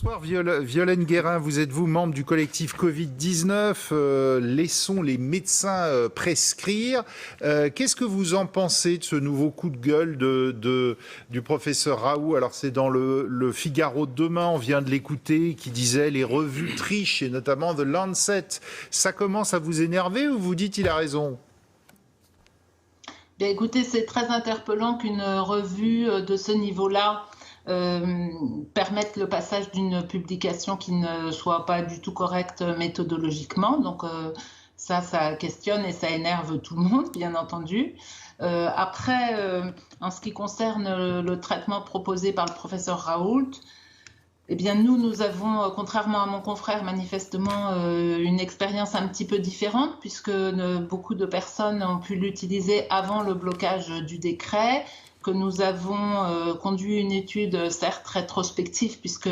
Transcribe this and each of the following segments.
Bonsoir Violaine Guérin, vous êtes membre du collectif Covid-19, laissons les médecins prescrire. Qu'est-ce que vous en pensez de ce nouveau coup de gueule du professeur Raoult? Alors c'est dans le Figaro de demain, on vient de l'écouter, qui disait les revues trichent, et notamment The Lancet. Ça commence à vous énerver ou vous dites il a raison? Bien, écoutez, c'est très interpellant qu'une revue de ce niveau-là permettre le passage d'une publication qui ne soit pas du tout correcte méthodologiquement. Donc ça questionne et ça énerve tout le monde, bien entendu. Après, en ce qui concerne le traitement proposé par le professeur Raoult, eh bien, nous avons, contrairement à mon confrère, manifestement une expérience un petit peu différente, puisque beaucoup de personnes ont pu l'utiliser avant le blocage du décret, que nous avons conduit une étude, certes rétrospective, puisque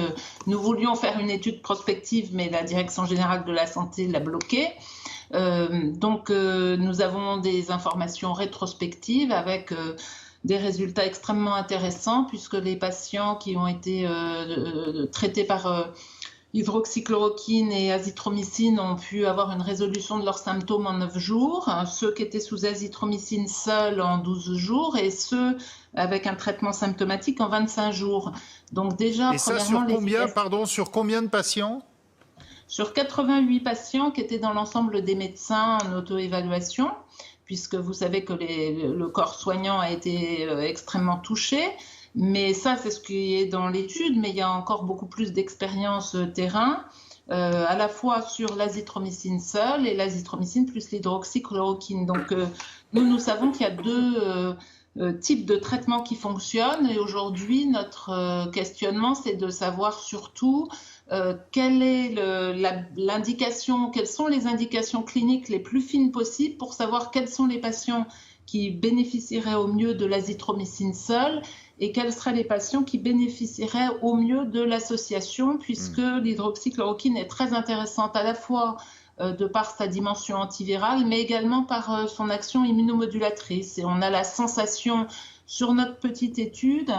nous voulions faire une étude prospective, mais la Direction générale de la santé l'a bloquée. Donc, nous avons des informations rétrospectives avec des résultats extrêmement intéressants, puisque les patients qui ont été traités par hydroxychloroquine et azithromycine ont pu avoir une résolution de leurs symptômes en 9 jours, ceux qui étaient sous azithromycine seuls en 12 jours et ceux avec un traitement symptomatique en 25 jours. Donc déjà, et ça sur combien, sur combien de patients? Sur 88 patients qui étaient dans l'ensemble des médecins en auto-évaluation, puisque vous savez que le corps soignant a été extrêmement touché. Mais ça, c'est ce qui est dans l'étude, mais il y a encore beaucoup plus d'expérience terrain, à la fois sur l'azithromycine seule et l'azithromycine plus l'hydroxychloroquine. Donc, nous savons qu'il y a deux types de traitements qui fonctionnent. Et aujourd'hui, notre questionnement, c'est de savoir surtout quelle est l'indication, quelles sont les indications cliniques les plus fines possibles pour savoir quels sont les patients qui bénéficieraient au mieux de l'azithromycine seule et quels seraient les patients qui bénéficieraient au mieux de l'association, puisque l'hydroxychloroquine est très intéressante à la fois de par sa dimension antivirale, mais également par son action immunomodulatrice. Et on a la sensation sur notre petite étude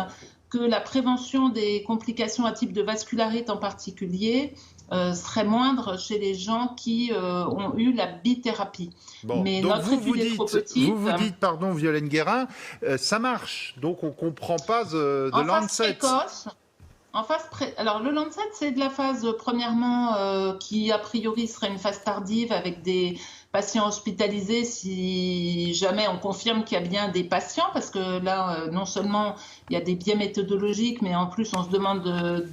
que la prévention des complications à type de vascularite en particulier serait moindre chez les gens qui ont eu la bithérapie. Bon, mais donc notre étude est trop petite. Vous dites, pardon, Violaine Guérin, ça marche. Donc on ne comprend pas de Lancet. Alors le Lancet, c'est de la phase, premièrement, qui a priori serait une phase tardive avec des patients hospitalisés si jamais on confirme qu'il y a bien des patients, parce que là, non seulement il y a des biais méthodologiques, mais en plus on se demande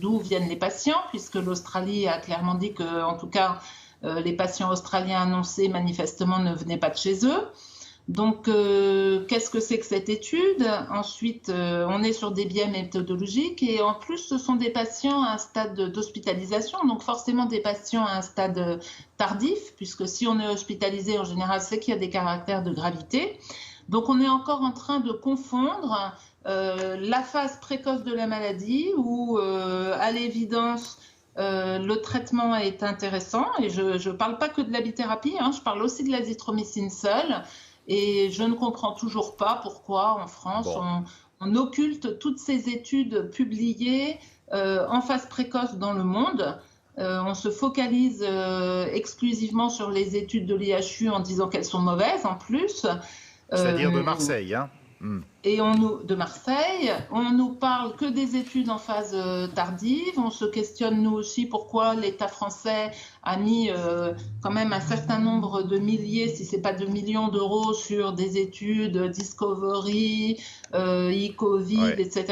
d'où viennent les patients, puisque l'Australie a clairement dit que, en tout cas, les patients australiens annoncés manifestement ne venaient pas de chez eux. Donc, qu'est-ce que c'est que cette étude? Ensuite, on est sur des biais méthodologiques et en plus, ce sont des patients à un stade d'hospitalisation, donc forcément des patients à un stade tardif, puisque si on est hospitalisé, en général, c'est qu'il y a des caractères de gravité. Donc, on est encore en train de confondre la phase précoce de la maladie où, à l'évidence, le traitement est intéressant, et je ne parle pas que de la bithérapie, je parle aussi de l'azithromycine seule. Et je ne comprends toujours pas pourquoi en France on occulte toutes ces études publiées en phase précoce dans le monde. On se focalise exclusivement sur les études de l'IHU en disant qu'elles sont mauvaises en plus. C'est-à-dire de Marseille, Et de Marseille, on nous parle que des études en phase tardive. On se questionne nous aussi pourquoi l'État français a mis quand même un certain nombre de milliers, si ce n'est pas de millions d'euros sur des études Discovery, e-Covid, etc.,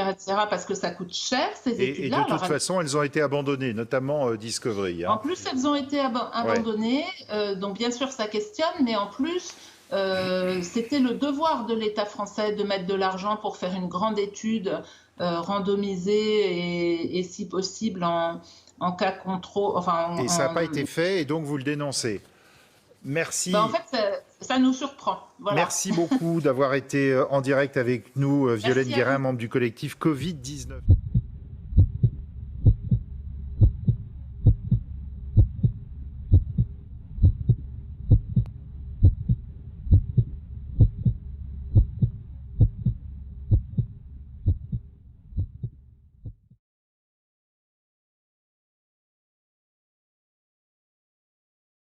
parce que ça coûte cher ces études-là. Et de toute façon, elles ont été abandonnées, notamment Discovery. En plus, elles ont été abandonnées, donc bien sûr ça questionne, mais en plus, c'était le devoir de l'État français de mettre de l'argent pour faire une grande étude randomisée et si possible en cas contrôle. Et ça n'a pas été fait, et donc vous le dénoncez. Merci. En fait, ça nous surprend. Voilà. Merci beaucoup d'avoir été en direct avec nous, Violaine Guérin, membre du collectif Covid-19.